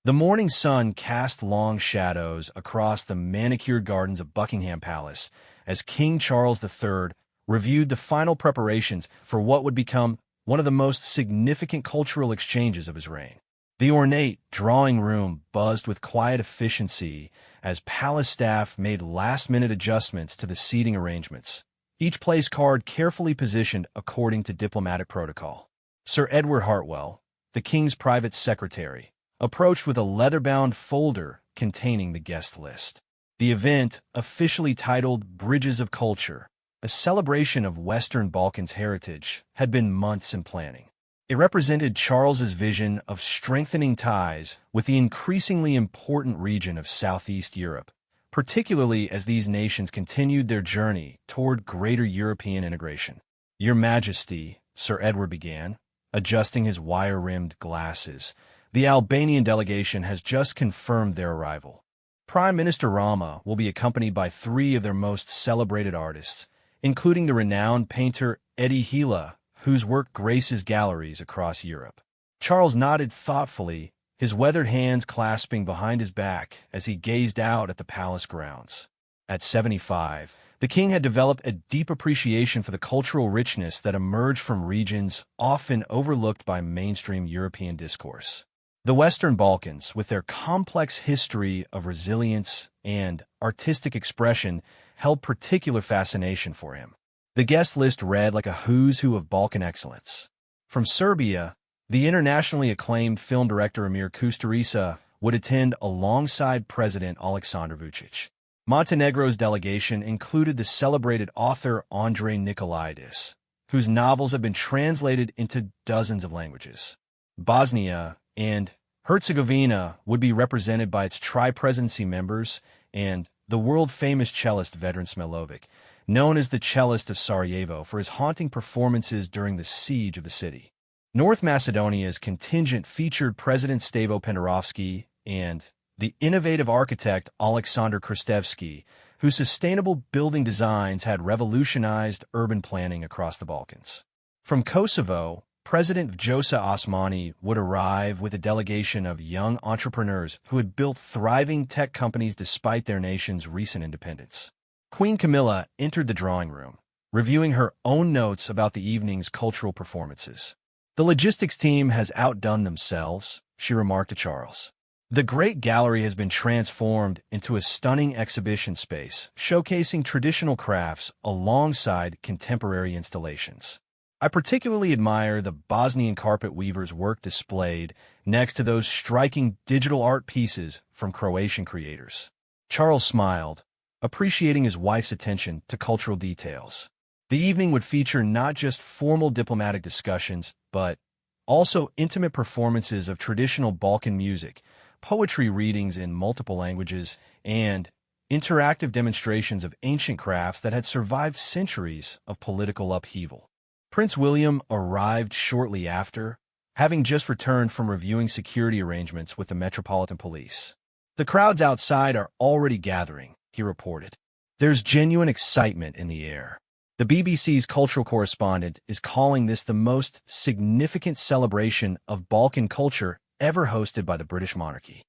The morning sun cast long shadows across the manicured gardens of Buckingham Palace as King Charles III reviewed the final preparations for what would become one of the most significant cultural exchanges of his reign. The ornate drawing room buzzed with quiet efficiency as palace staff made last-minute adjustments to the seating arrangements, each place card carefully positioned according to diplomatic protocol. Sir Edward Hartwell, the king's private secretary, approached with a leather-bound folder containing the guest list. The event, officially titled Bridges of Culture, a celebration of Western Balkans heritage, had been months in planning. It represented Charles's vision of strengthening ties with the increasingly important region of Southeast Europe, particularly as these nations continued their journey toward greater European integration. "Your Majesty," Sir Edward began, adjusting his wire-rimmed glasses, "the Albanian delegation has just confirmed their arrival. Prime Minister Rama will be accompanied by three of their most celebrated artists, including the renowned painter Eddie Hila, whose work graces galleries across Europe." Charles nodded thoughtfully, his weathered hands clasping behind his back as he gazed out at the palace grounds. At 75, the king had developed a deep appreciation for the cultural richness that emerged from regions often overlooked by mainstream European discourse. The Western Balkans, with their complex history of resilience and artistic expression, held particular fascination for him. The guest list read like a who's who of Balkan excellence. From Serbia, the internationally acclaimed film director Emir Kusturica would attend alongside President Aleksandar Vučić. Montenegro's delegation included the celebrated author Andrei Nikolaidis, whose novels have been translated into dozens of languages. Bosnia and Herzegovina would be represented by its tri-presidency members and the world-famous cellist Vedran Smilovic, known as the cellist of Sarajevo for his haunting performances during the siege of the city. North Macedonia's contingent featured President Stevo Pendarovski and the innovative architect Aleksandar Krstevski, whose sustainable building designs had revolutionized urban planning across the Balkans. From Kosovo, President Vjosa Osmani would arrive with a delegation of young entrepreneurs who had built thriving tech companies despite their nation's recent independence. Queen Camilla entered the drawing room, reviewing her own notes about the evening's cultural performances. "The logistics team has outdone themselves," she remarked to Charles. "The Great Gallery has been transformed into a stunning exhibition space, showcasing traditional crafts alongside contemporary installations. I particularly admire the Bosnian carpet weaver's work displayed next to those striking digital art pieces from Croatian creators." Charles smiled, appreciating his wife's attention to cultural details. The evening would feature not just formal diplomatic discussions, but also intimate performances of traditional Balkan music, poetry readings in multiple languages, and interactive demonstrations of ancient crafts that had survived centuries of political upheaval. Prince William arrived shortly after, having just returned from reviewing security arrangements with the Metropolitan Police. "The crowds outside are already gathering," he reported. "There's genuine excitement in the air." The BBC's cultural correspondent is calling this the most significant celebration of Balkan culture ever hosted by the British monarchy.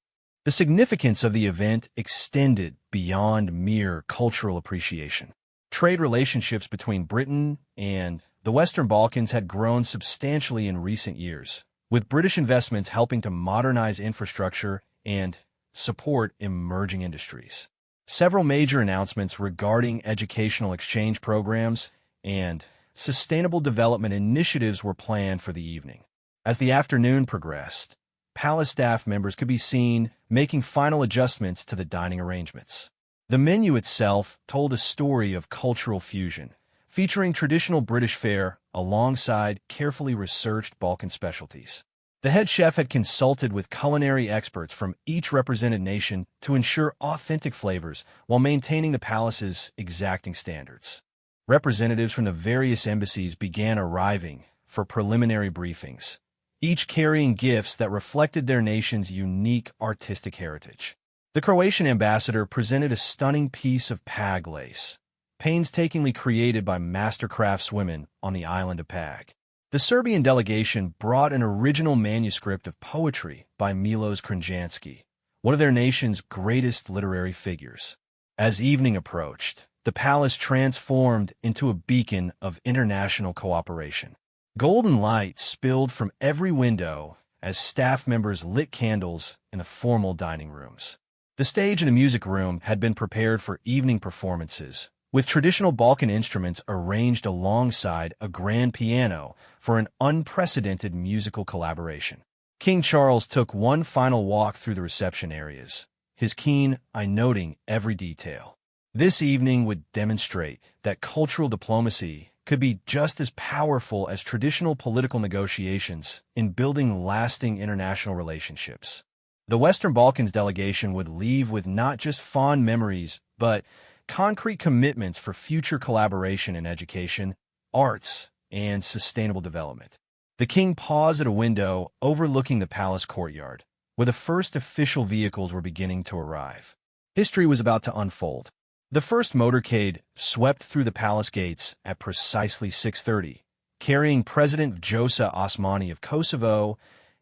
The significance of the event extended beyond mere cultural appreciation. Trade relationships between Britain and the Western Balkans had grown substantially in recent years, with British investments helping to modernize infrastructure and support emerging industries. Several major announcements regarding educational exchange programs and sustainable development initiatives were planned for the evening. As the afternoon progressed, palace staff members could be seen making final adjustments to the dining arrangements. The menu itself told a story of cultural fusion, featuring traditional British fare alongside carefully researched Balkan specialties. The head chef had consulted with culinary experts from each represented nation to ensure authentic flavors while maintaining the palace's exacting standards. Representatives from the various embassies began arriving for preliminary briefings, each carrying gifts that reflected their nation's unique artistic heritage. The Croatian ambassador presented a stunning piece of pag lace, painstakingly created by master craftswomen on the island of Pag. The Serbian delegation brought an original manuscript of poetry by Milos Kranjansky, one of their nation's greatest literary figures. As evening approached, the palace transformed into a beacon of international cooperation. Golden light spilled from every window as staff members lit candles in the formal dining rooms. The stage in the music room had been prepared for evening performances, with traditional Balkan instruments arranged alongside a grand piano for an unprecedented musical collaboration. King Charles took one final walk through the reception areas, his keen eye noting every detail. This evening would demonstrate that cultural diplomacy could be just as powerful as traditional political negotiations in building lasting international relationships. The Western Balkans delegation would leave with not just fond memories, but concrete commitments for future collaboration in education, arts, and sustainable development. The king paused at a window overlooking the palace courtyard, where the first official vehicles were beginning to arrive. History was about to unfold. The first motorcade swept through the palace gates at precisely 6:30, carrying President Vjosa Osmani of Kosovo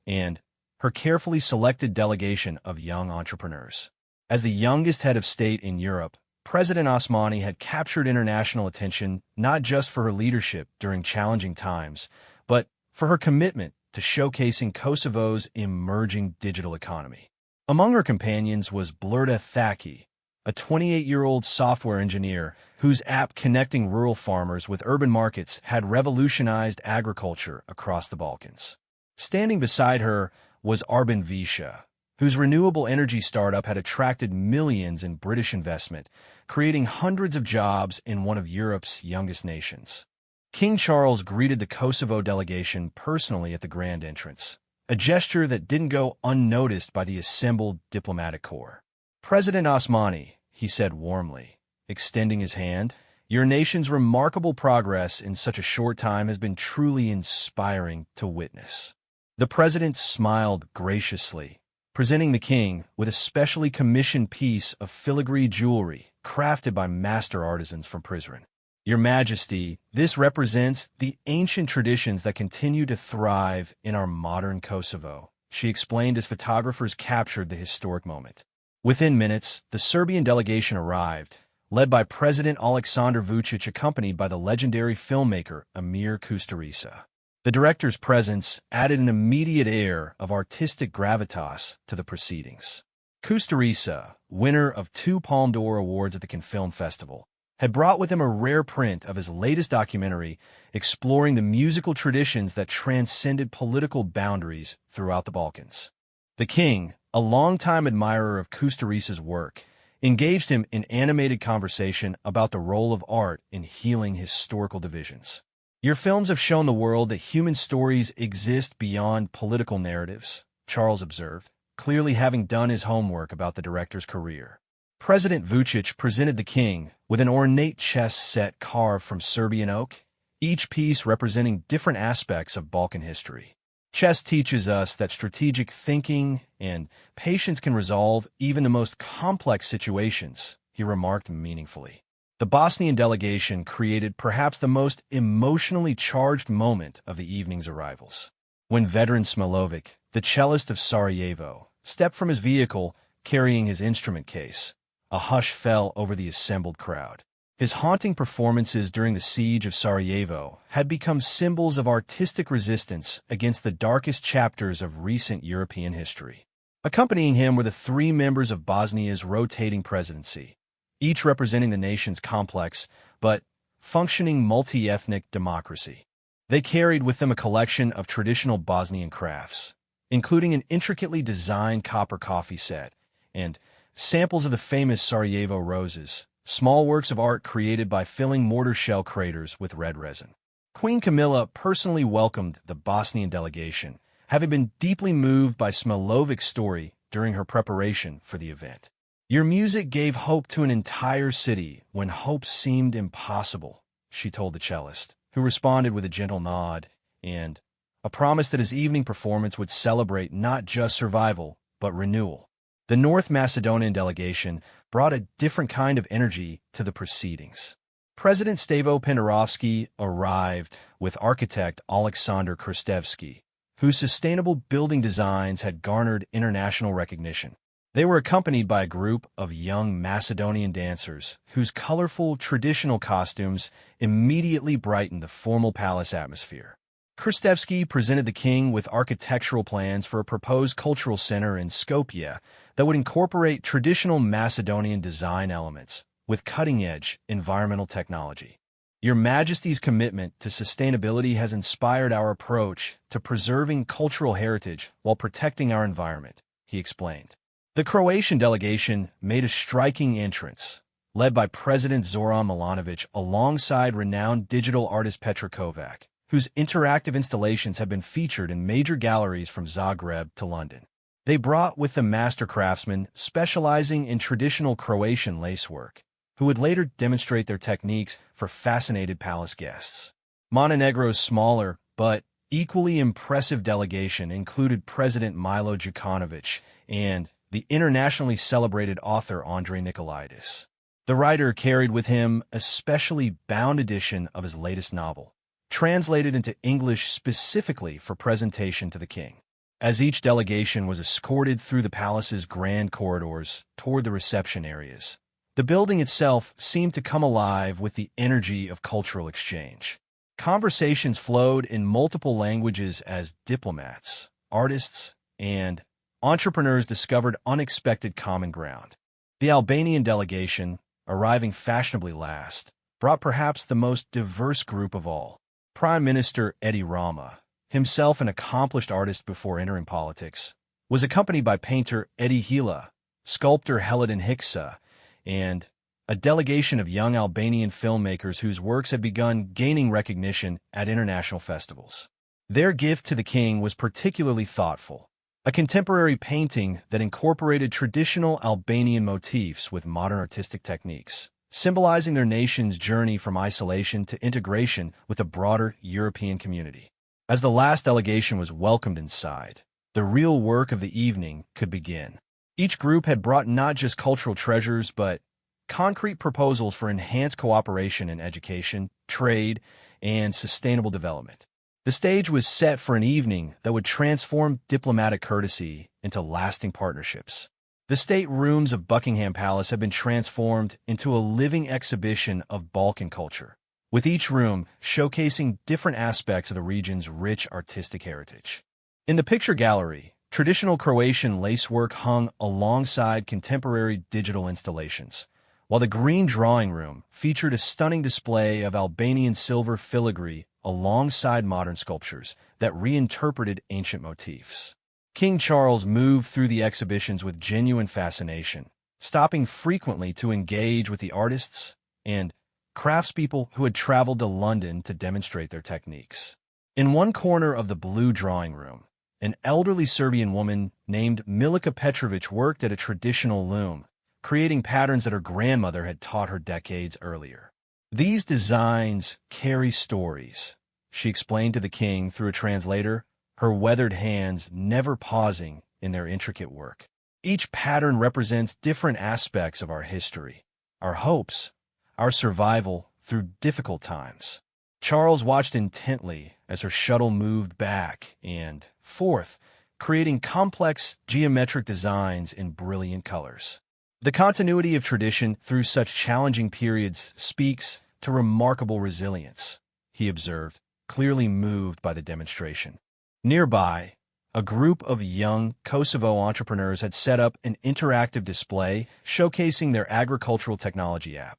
and her carefully selected delegation of young entrepreneurs. As the youngest head of state in Europe, President Osmani had captured international attention not just for her leadership during challenging times, but for her commitment to showcasing Kosovo's emerging digital economy. Among her companions was Blurda Thaki, a 28-year-old software engineer whose app connecting rural farmers with urban markets had revolutionized agriculture across the Balkans. Standing beside her was Arben Visha, whose renewable energy startup had attracted millions in British investment, creating hundreds of jobs in one of Europe's youngest nations. King Charles greeted the Kosovo delegation personally at the grand entrance, a gesture that didn't go unnoticed by the assembled diplomatic corps. "President Osmani," he said warmly, extending his hand, "your nation's remarkable progress in such a short time has been truly inspiring to witness." The president smiled graciously, presenting the king with a specially commissioned piece of filigree jewelry crafted by master artisans from Prizren. "Your Majesty, this represents the ancient traditions that continue to thrive in our modern Kosovo," she explained as photographers captured the historic moment. Within minutes, the Serbian delegation arrived, led by President Aleksandar Vučić, accompanied by the legendary filmmaker Emir Kusturica. The director's presence added an immediate air of artistic gravitas to the proceedings. Kusturica, winner of 2 Palme d'Or awards at the Cannes Film Festival, had brought with him a rare print of his latest documentary exploring the musical traditions that transcended political boundaries throughout the Balkans. The king, a longtime admirer of Kusturica's work, engaged him in animated conversation about the role of art in healing historical divisions. "Your films have shown the world that human stories exist beyond political narratives," Charles observed, clearly having done his homework about the director's career. President Vučić presented the king with an ornate chess set carved from Serbian oak, each piece representing different aspects of Balkan history. "Chess teaches us that strategic thinking and patience can resolve even the most complex situations," he remarked meaningfully. The Bosnian delegation created perhaps the most emotionally charged moment of the evening's arrivals. When veteran Smilovic, the cellist of Sarajevo, stepped from his vehicle carrying his instrument case, a hush fell over the assembled crowd. His haunting performances during the siege of Sarajevo had become symbols of artistic resistance against the darkest chapters of recent European history. Accompanying him were the 3 members of Bosnia's rotating presidency, each representing the nation's complex but functioning multi-ethnic democracy. They carried with them a collection of traditional Bosnian crafts, including an intricately designed copper coffee set and samples of the famous Sarajevo roses, small works of art created by filling mortar shell craters with red resin. Queen Camilla personally welcomed the Bosnian delegation, having been deeply moved by Smilovic's story during her preparation for the event. "Your music gave hope to an entire city when hope seemed impossible," she told the cellist, who responded with a gentle nod and a promise that his evening performance would celebrate not just survival, but renewal. The North Macedonian delegation brought a different kind of energy to the proceedings. President Stavo Penderovsky arrived with architect Alexander Kristevsky, whose sustainable building designs had garnered international recognition. They were accompanied by a group of young Macedonian dancers whose colorful traditional costumes immediately brightened the formal palace atmosphere. Kristevsky presented the king with architectural plans for a proposed cultural center in Skopje that would incorporate traditional Macedonian design elements with cutting-edge environmental technology. Your Majesty's commitment to sustainability has inspired our approach to preserving cultural heritage while protecting our environment, he explained. The Croatian delegation made a striking entrance, led by President Zoran Milanovic alongside renowned digital artist Petra Kovac, whose interactive installations have been featured in major galleries from Zagreb to London. They brought with them master craftsmen specializing in traditional Croatian lacework, who would later demonstrate their techniques for fascinated palace guests. Montenegro's smaller but equally impressive delegation included President Milo Djukanovic and the internationally celebrated author Andrei Nikolaidis. The writer carried with him a specially bound edition of his latest novel, translated into English specifically for presentation to the king. As each delegation was escorted through the palace's grand corridors toward the reception areas, the building itself seemed to come alive with the energy of cultural exchange. Conversations flowed in multiple languages as diplomats, artists, and entrepreneurs discovered unexpected common ground. The Albanian delegation, arriving fashionably last, brought perhaps the most diverse group of all. Prime Minister Edi Rama, himself an accomplished artist before entering politics, was accompanied by painter Edi Hila, sculptor Helidin Hiksa, and a delegation of young Albanian filmmakers whose works had begun gaining recognition at international festivals. Their gift to the king was particularly thoughtful, a contemporary painting that incorporated traditional Albanian motifs with modern artistic techniques, symbolizing their nation's journey from isolation to integration with a broader European community. As the last delegation was welcomed inside, the real work of the evening could begin. Each group had brought not just cultural treasures, but concrete proposals for enhanced cooperation in education, trade, and sustainable development. The stage was set for an evening that would transform diplomatic courtesy into lasting partnerships. The state rooms of Buckingham Palace have been transformed into a living exhibition of Balkan culture, with each room showcasing different aspects of the region's rich artistic heritage. In the picture gallery, traditional Croatian lacework hung alongside contemporary digital installations, while the green drawing room featured a stunning display of Albanian silver filigree alongside modern sculptures that reinterpreted ancient motifs. King Charles moved through the exhibitions with genuine fascination, stopping frequently to engage with the artists and craftspeople who had traveled to London to demonstrate their techniques. In one corner of the blue drawing room, an elderly Serbian woman named Milica Petrovic worked at a traditional loom, creating patterns that her grandmother had taught her decades earlier. These designs carry stories, she explained to the king through a translator, her weathered hands never pausing in their intricate work. Each pattern represents different aspects of our history, our hopes, our survival through difficult times. Charles watched intently as her shuttle moved back and forth, creating complex geometric designs in brilliant colors. The continuity of tradition through such challenging periods speaks to remarkable resilience, he observed, clearly moved by the demonstration. Nearby, a group of young Kosovo entrepreneurs had set up an interactive display showcasing their agricultural technology app.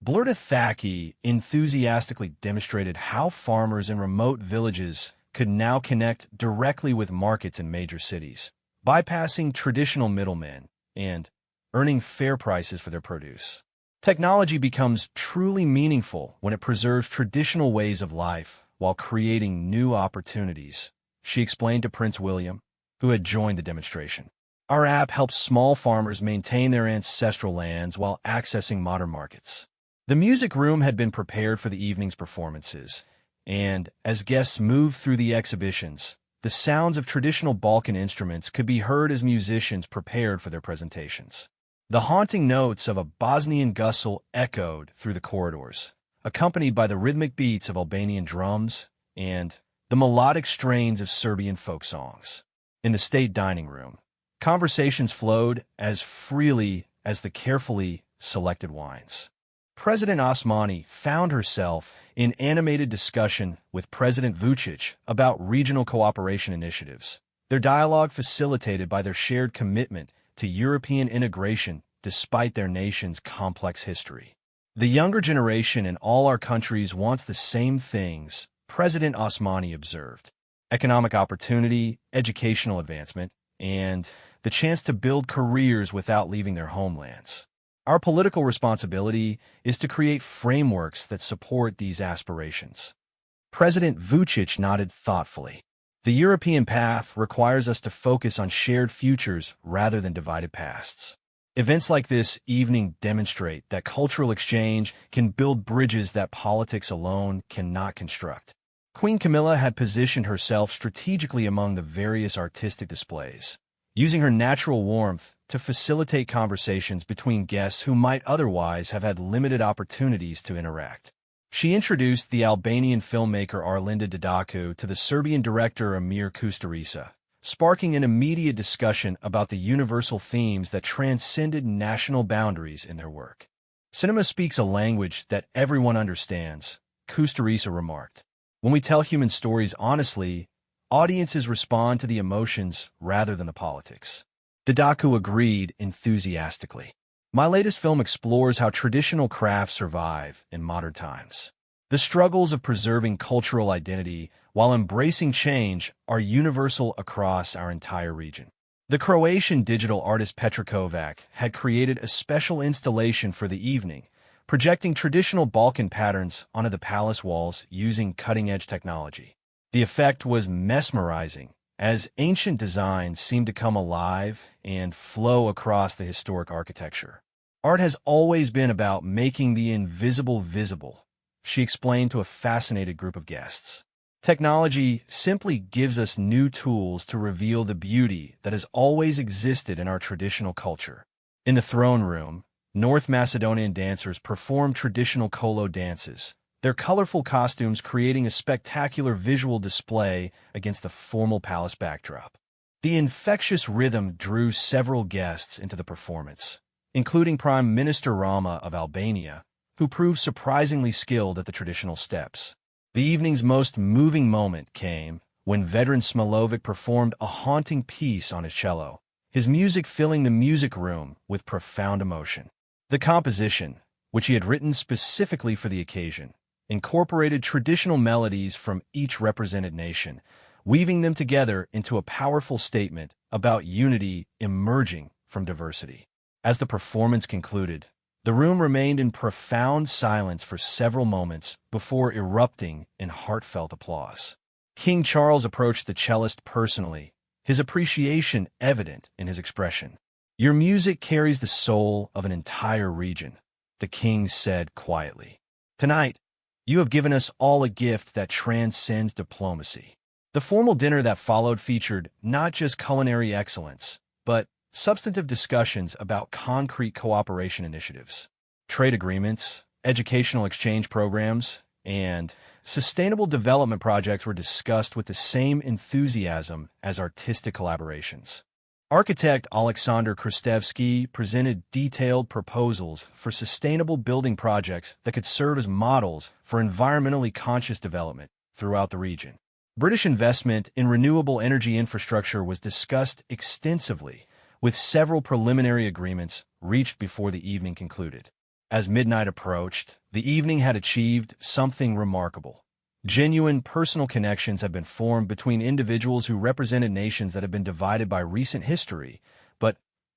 Blurta Thaki enthusiastically demonstrated how farmers in remote villages could now connect directly with markets in major cities, bypassing traditional middlemen and earning fair prices for their produce. Technology becomes truly meaningful when it preserves traditional ways of life while creating new opportunities, she explained to Prince William, who had joined the demonstration. Our app helps small farmers maintain their ancestral lands while accessing modern markets. The music room had been prepared for the evening's performances, and as guests moved through the exhibitions, the sounds of traditional Balkan instruments could be heard as musicians prepared for their presentations. The haunting notes of a Bosnian gusle echoed through the corridors, accompanied by the rhythmic beats of Albanian drums and the melodic strains of Serbian folk songs. In the state dining room, conversations flowed as freely as the carefully selected wines. President Osmani found herself in animated discussion with President Vučić about regional cooperation initiatives, their dialogue facilitated by their shared commitment to European integration despite their nation's complex history. The younger generation in all our countries wants the same things, President Osmani observed: economic opportunity, educational advancement, and the chance to build careers without leaving their homelands. Our political responsibility is to create frameworks that support these aspirations. President Vučić nodded thoughtfully. The European path requires us to focus on shared futures rather than divided pasts. Events like this evening demonstrate that cultural exchange can build bridges that politics alone cannot construct. Queen Camilla had positioned herself strategically among the various artistic displays, using her natural warmth to facilitate conversations between guests who might otherwise have had limited opportunities to interact. She introduced the Albanian filmmaker Arlinda Didaku to the Serbian director Amir Kusturica, sparking an immediate discussion about the universal themes that transcended national boundaries in their work. Cinema speaks a language that everyone understands, Kusturica remarked. When we tell human stories honestly, audiences respond to the emotions rather than the politics. Didaku agreed enthusiastically. My latest film explores how traditional crafts survive in modern times. The struggles of preserving cultural identity while embracing change are universal across our entire region. The Croatian digital artist Petra Kovac had created a special installation for the evening, projecting traditional Balkan patterns onto the palace walls using cutting-edge technology. The effect was mesmerizing, as ancient designs seemed to come alive and flow across the historic architecture. Art has always been about making the invisible visible, she explained to a fascinated group of guests. Technology simply gives us new tools to reveal the beauty that has always existed in our traditional culture. In the throne room, North Macedonian dancers performed traditional kolo dances, their colorful costumes creating a spectacular visual display against the formal palace backdrop. The infectious rhythm drew several guests into the performance, including Prime Minister Rama of Albania, who proved surprisingly skilled at the traditional steps. The evening's most moving moment came when veteran Smilovic performed a haunting piece on his cello, his music filling the music room with profound emotion. The composition, which he had written specifically for the occasion, incorporated traditional melodies from each represented nation, weaving them together into a powerful statement about unity emerging from diversity. As the performance concluded, the room remained in profound silence for several moments before erupting in heartfelt applause. King Charles approached the cellist personally, his appreciation evident in his expression. "Your music carries the soul of an entire region," the king said quietly. "Tonight, you have given us all a gift that transcends diplomacy." The formal dinner that followed featured not just culinary excellence, but substantive discussions about concrete cooperation initiatives, trade agreements, educational exchange programs, and sustainable development projects were discussed with the same enthusiasm as artistic collaborations. Architect Alexander Kristevsky presented detailed proposals for sustainable building projects that could serve as models for environmentally conscious development throughout the region. British investment in renewable energy infrastructure was discussed extensively, with several preliminary agreements reached before the evening concluded. As midnight approached, the evening had achieved something remarkable. Genuine personal connections have been formed between individuals who represented nations that have been divided by recent history, but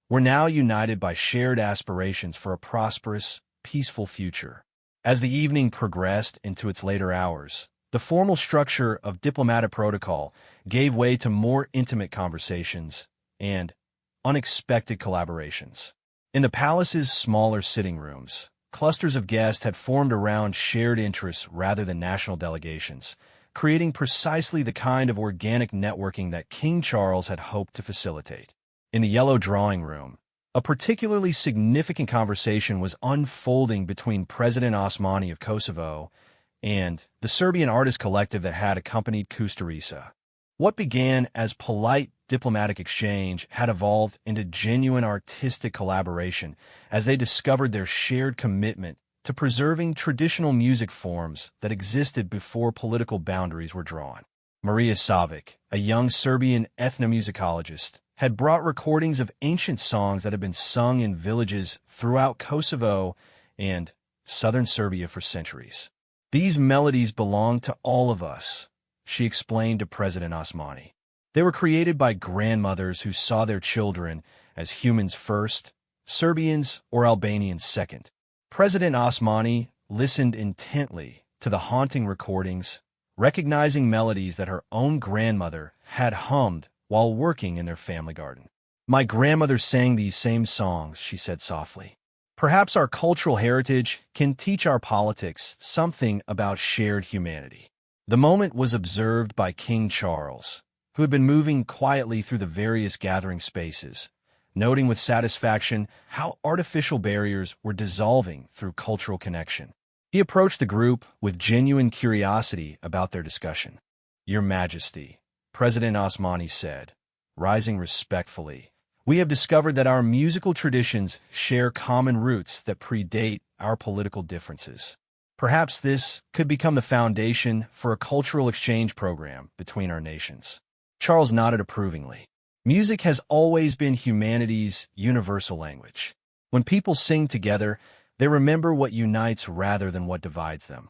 were now united by shared aspirations for a prosperous, peaceful future. As the evening progressed into its later hours, the formal structure of diplomatic protocol gave way to more intimate conversations and unexpected collaborations. In the palace's smaller sitting rooms, clusters of guests had formed around shared interests rather than national delegations, creating precisely the kind of organic networking that King Charles had hoped to facilitate. In the yellow drawing room, A particularly significant conversation was unfolding between President Osmani of Kosovo and the Serbian artist collective that had accompanied Kusturica. What began as polite diplomatic exchange had evolved into genuine artistic collaboration as they discovered their shared commitment to preserving traditional music forms that existed before political boundaries were drawn. Maria Savic, a young Serbian ethnomusicologist, had brought recordings of ancient songs that had been sung in villages throughout Kosovo and southern Serbia for centuries. These melodies belong to all of us, she explained to President Osmani. They were created by grandmothers who saw their children as humans first, Serbians or Albanians second. President Osmani listened intently to the haunting recordings, recognizing melodies that her own grandmother had hummed while working in their family garden. My grandmother sang these same songs, she said softly. Perhaps our cultural heritage can teach our politics something about shared humanity. The moment was observed by King Charles, who had been moving quietly through the various gathering spaces, noting with satisfaction how artificial barriers were dissolving through cultural connection. He approached the group with genuine curiosity about their discussion. Your Majesty, President Osmani said, rising respectfully, we have discovered that our musical traditions share common roots that predate our political differences. Perhaps this could become the foundation for a cultural exchange program between our nations. Charles nodded approvingly. Music has always been humanity's universal language. When people sing together, they remember what unites rather than what divides them.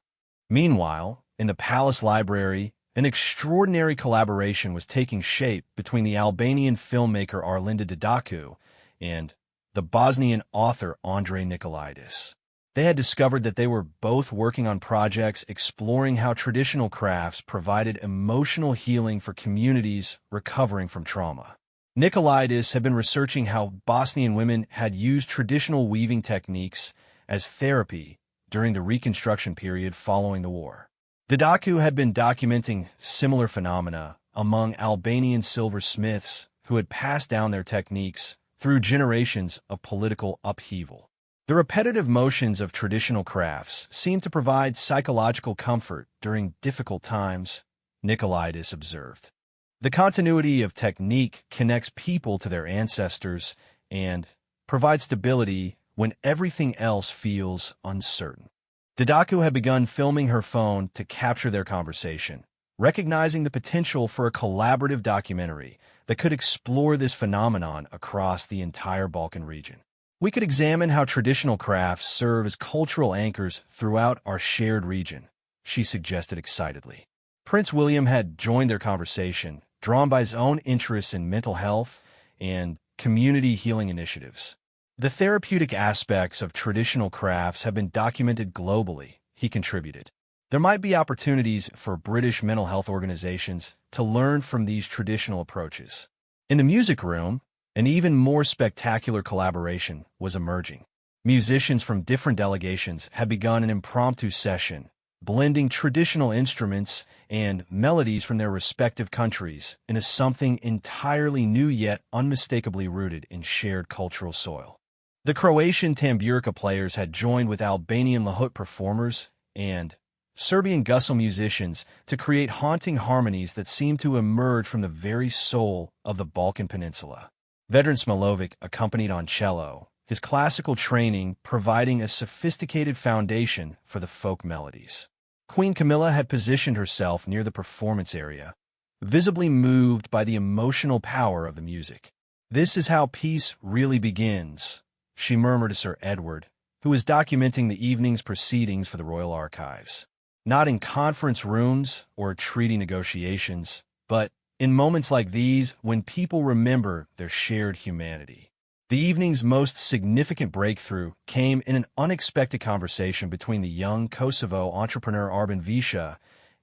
Meanwhile, in the palace library, an extraordinary collaboration was taking shape between the Albanian filmmaker Arlinda Didaku and the Bosnian author Andrei Nikolaidis. They had discovered that they were both working on projects exploring how traditional crafts provided emotional healing for communities recovering from trauma. Nikolaidis had been researching how Bosnian women had used traditional weaving techniques as therapy during the Reconstruction period following the war. Didaku had been documenting similar phenomena among Albanian silversmiths who had passed down their techniques through generations of political upheaval. The repetitive motions of traditional crafts seemed to provide psychological comfort during difficult times, Nikolaidis observed. The continuity of technique connects people to their ancestors and provides stability when everything else feels uncertain. Didaku had begun filming her phone to capture their conversation, recognizing the potential for a collaborative documentary that could explore this phenomenon across the entire Balkan region. We could examine how traditional crafts serve as cultural anchors throughout our shared region, she suggested excitedly. Prince William had joined their conversation, drawn by his own interests in mental health and community healing initiatives. The therapeutic aspects of traditional crafts have been documented globally, he contributed. There might be opportunities for British mental health organizations to learn from these traditional approaches. In the music room, an even more spectacular collaboration was emerging. Musicians from different delegations had begun an impromptu session, blending traditional instruments and melodies from their respective countries into something entirely new yet unmistakably rooted in shared cultural soil. The Croatian tamburica players had joined with Albanian lahut performers and Serbian gusle musicians to create haunting harmonies that seemed to emerge from the very soul of the Balkan Peninsula. Vedran Smilovic accompanied on cello, his classical training providing a sophisticated foundation for the folk melodies. Queen Camilla had positioned herself near the performance area, visibly moved by the emotional power of the music. This is how peace really begins, she murmured to Sir Edward, who was documenting the evening's proceedings for the Royal Archives. Not in conference rooms or treaty negotiations, but in moments like these when people remember their shared humanity. The evening's most significant breakthrough came in an unexpected conversation between the young Kosovo entrepreneur Arben Visha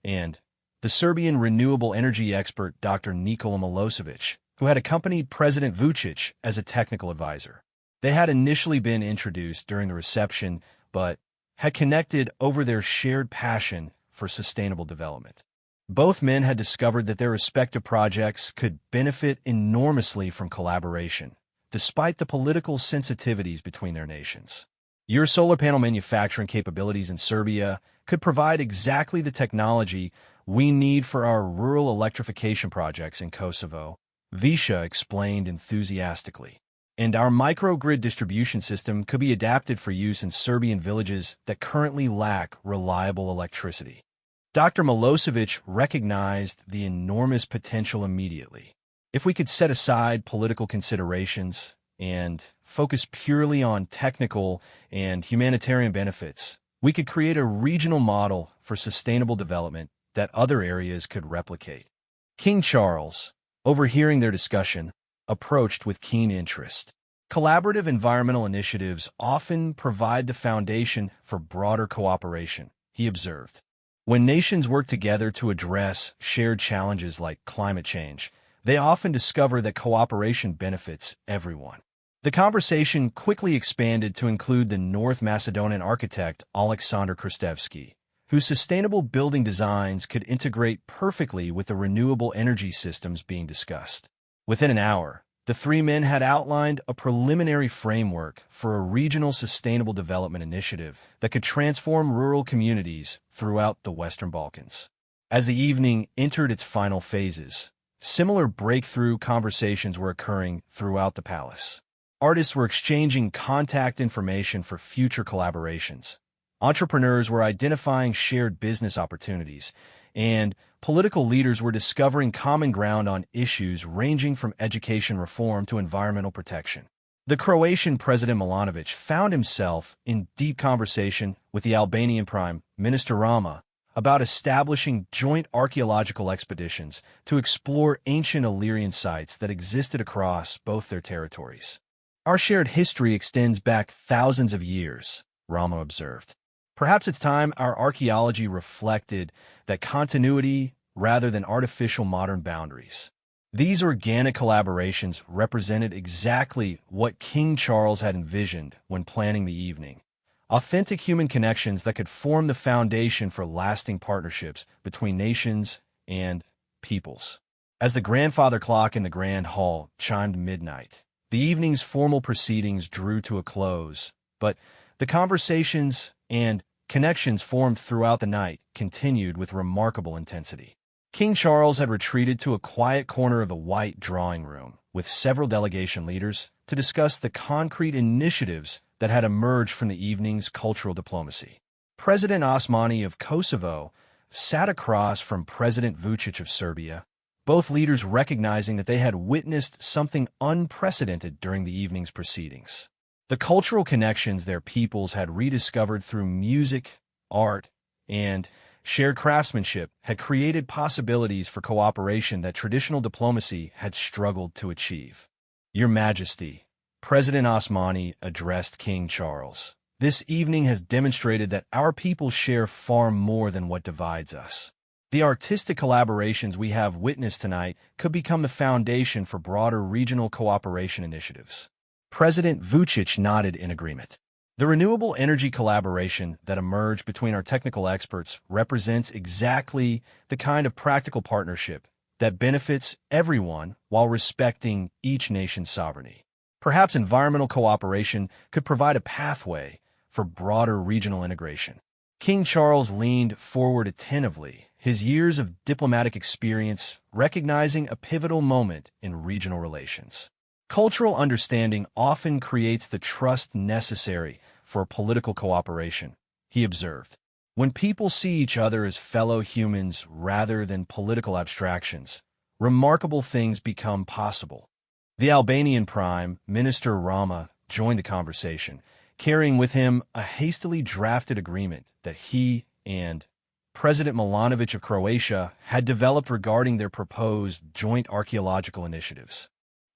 and the Serbian renewable energy expert Dr. Nikola Milosevic, who had accompanied President Vučić as a technical advisor. They had initially been introduced during the reception, but had connected over their shared passion for sustainable development. Both men had discovered that their respective projects could benefit enormously from collaboration, despite the political sensitivities between their nations. Your solar panel manufacturing capabilities in Serbia could provide exactly the technology we need for our rural electrification projects in Kosovo, Visha explained enthusiastically. And our microgrid distribution system could be adapted for use in Serbian villages that currently lack reliable electricity. Dr. Milosevic recognized the enormous potential immediately. If we could set aside political considerations and focus purely on technical and humanitarian benefits, we could create a regional model for sustainable development that other areas could replicate. King Charles, overhearing their discussion, approached with keen interest. Collaborative environmental initiatives often provide the foundation for broader cooperation, he observed. When nations work together to address shared challenges like climate change, they often discover that cooperation benefits everyone. The conversation quickly expanded to include the North Macedonian architect Aleksandar Krstevski, whose sustainable building designs could integrate perfectly with the renewable energy systems being discussed. Within an hour, the three men had outlined a preliminary framework for a regional sustainable development initiative that could transform rural communities throughout the Western Balkans. As the evening entered its final phases, similar breakthrough conversations were occurring throughout the palace. Artists were exchanging contact information for future collaborations. Entrepreneurs were identifying shared business opportunities, and political leaders were discovering common ground on issues ranging from education reform to environmental protection. The Croatian President Milanovic found himself in deep conversation with the Albanian Prime Minister Rama about establishing joint archaeological expeditions to explore ancient Illyrian sites that existed across both their territories. Our shared history extends back thousands of years, Rama observed. Perhaps it's time our archaeology reflected that continuity rather than artificial modern boundaries. These organic collaborations represented exactly what King Charles had envisioned when planning the evening. Authentic human connections that could form the foundation for lasting partnerships between nations and peoples. As the grandfather clock in the grand hall chimed midnight, the evening's formal proceedings drew to a close, but the conversations and connections formed throughout the night continued with remarkable intensity. King Charles had retreated to a quiet corner of the white drawing room with several delegation leaders to discuss the concrete initiatives that had emerged from the evening's cultural diplomacy. President Osmani of Kosovo sat across from President Vučić of Serbia, both leaders recognizing that they had witnessed something unprecedented during the evening's proceedings. The cultural connections their peoples had rediscovered through music, art, and shared craftsmanship had created possibilities for cooperation that traditional diplomacy had struggled to achieve. Your Majesty, President Osmani addressed King Charles. This evening has demonstrated that our people share far more than what divides us. The artistic collaborations we have witnessed tonight could become the foundation for broader regional cooperation initiatives. President Vučić nodded in agreement. The renewable energy collaboration that emerged between our technical experts represents exactly the kind of practical partnership that benefits everyone while respecting each nation's sovereignty. Perhaps environmental cooperation could provide a pathway for broader regional integration. King Charles leaned forward attentively, his years of diplomatic experience recognizing a pivotal moment in regional relations. Cultural understanding often creates the trust necessary for political cooperation, he observed. When people see each other as fellow humans rather than political abstractions, remarkable things become possible. The Albanian Prime Minister Rama joined the conversation, carrying with him a hastily drafted agreement that he and President Milanovic of Croatia had developed regarding their proposed joint archaeological initiatives.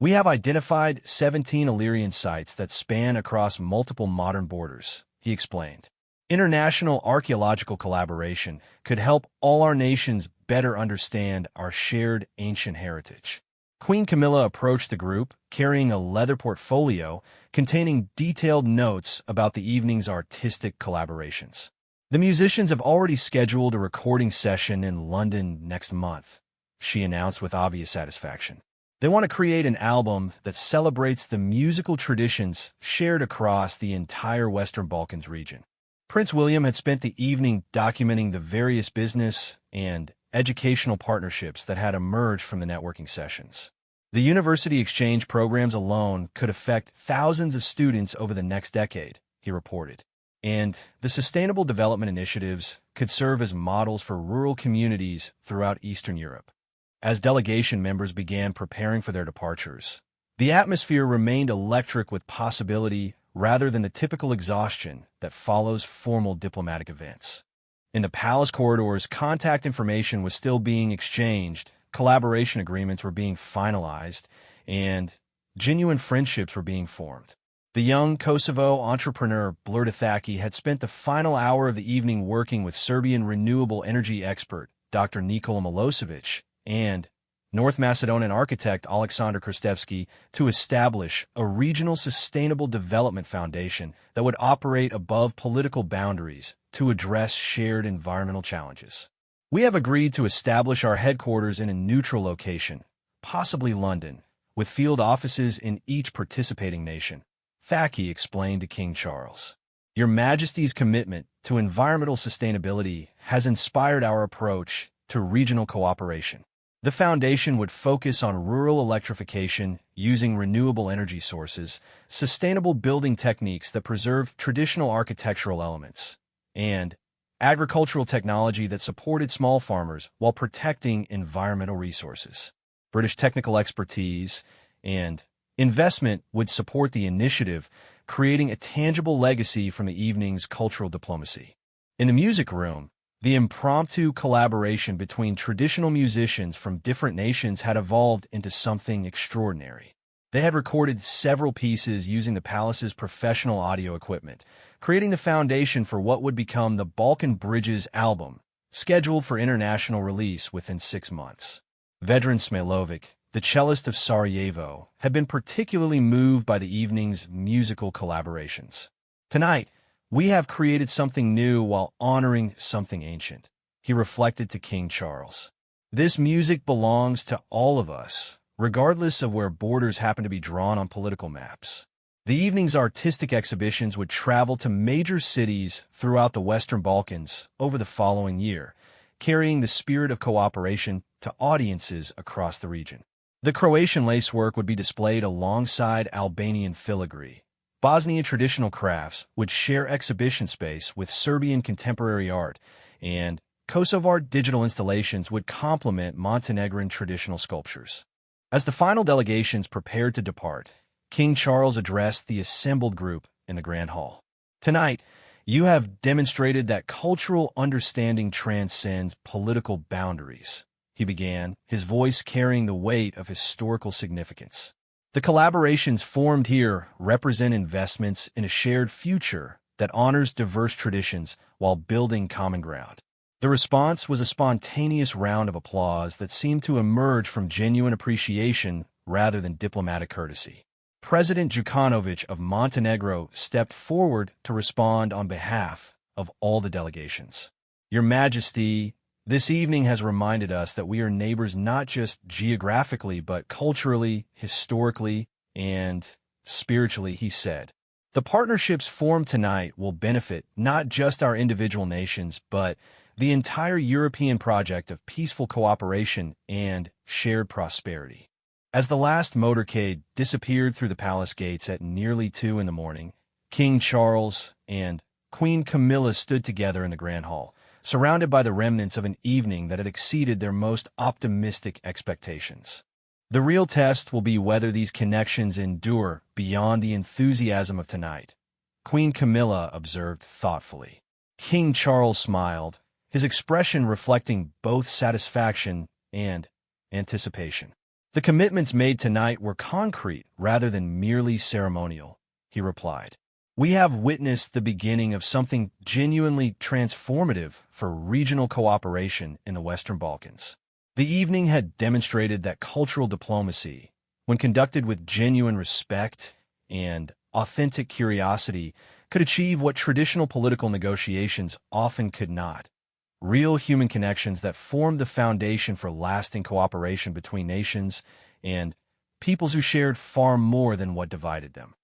We have identified 17 Illyrian sites that span across multiple modern borders, he explained. International archaeological collaboration could help all our nations better understand our shared ancient heritage. Queen Camilla approached the group, carrying a leather portfolio containing detailed notes about the evening's artistic collaborations. The musicians have already scheduled a recording session in London next month, she announced with obvious satisfaction. They want to create an album that celebrates the musical traditions shared across the entire Western Balkans region. Prince William had spent the evening documenting the various business and educational partnerships that had emerged from the networking sessions. The university exchange programs alone could affect thousands of students over the next decade, he reported. And the sustainable development initiatives could serve as models for rural communities throughout Eastern Europe. As delegation members began preparing for their departures, the atmosphere remained electric with possibility rather than the typical exhaustion that follows formal diplomatic events. In the palace corridors, contact information was still being exchanged, collaboration agreements were being finalized, and genuine friendships were being formed. The young Kosovo entrepreneur Blurdathaki had spent the final hour of the evening working with Serbian renewable energy expert Dr. Nikola Milosevic and North Macedonian architect Aleksandar Krstevski to establish a regional sustainable development foundation that would operate above political boundaries to address shared environmental challenges. We have agreed to establish our headquarters in a neutral location, possibly London, with field offices in each participating nation, Thaki explained to King Charles. Your Majesty's commitment to environmental sustainability has inspired our approach to regional cooperation. The foundation would focus on rural electrification using renewable energy sources, sustainable building techniques that preserve traditional architectural elements, and agricultural technology that supported small farmers while protecting environmental resources. British technical expertise and investment would support the initiative, creating a tangible legacy from the evening's cultural diplomacy. In the music room, the impromptu collaboration between traditional musicians from different nations had evolved into something extraordinary. They had recorded several pieces using the palace's professional audio equipment, creating the foundation for what would become the Balkan Bridges album, scheduled for international release within 6 months. Vedran Smilovic, the cellist of Sarajevo, had been particularly moved by the evening's musical collaborations. Tonight, we have created something new while honoring something ancient, he reflected to King Charles. This music belongs to all of us, regardless of where borders happen to be drawn on political maps. The evening's artistic exhibitions would travel to major cities throughout the Western Balkans over the following year, carrying the spirit of cooperation to audiences across the region. The Croatian lacework would be displayed alongside Albanian filigree. Bosnian traditional crafts would share exhibition space with Serbian contemporary art, and Kosovar digital installations would complement Montenegrin traditional sculptures. As the final delegations prepared to depart, King Charles addressed the assembled group in the Grand Hall. Tonight, you have demonstrated that cultural understanding transcends political boundaries, he began, his voice carrying the weight of historical significance. The collaborations formed here represent investments in a shared future that honors diverse traditions while building common ground. The response was a spontaneous round of applause that seemed to emerge from genuine appreciation rather than diplomatic courtesy. President Jukanovic of Montenegro stepped forward to respond on behalf of all the delegations. Your Majesty, this evening has reminded us that we are neighbors not just geographically, but culturally, historically, and spiritually, he said. The partnerships formed tonight will benefit not just our individual nations, but the entire European project of peaceful cooperation and shared prosperity. As the last motorcade disappeared through the palace gates at nearly 2 a.m, King Charles and Queen Camilla stood together in the Grand Hall, surrounded by the remnants of an evening that had exceeded their most optimistic expectations. The real test will be whether these connections endure beyond the enthusiasm of tonight, Queen Camilla observed thoughtfully. King Charles smiled, his expression reflecting both satisfaction and anticipation. The commitments made tonight were concrete rather than merely ceremonial, he replied. We have witnessed the beginning of something genuinely transformative for regional cooperation in the Western Balkans. The evening had demonstrated that cultural diplomacy, when conducted with genuine respect and authentic curiosity, could achieve what traditional political negotiations often could not. Real human connections that formed the foundation for lasting cooperation between nations and peoples who shared far more than what divided them.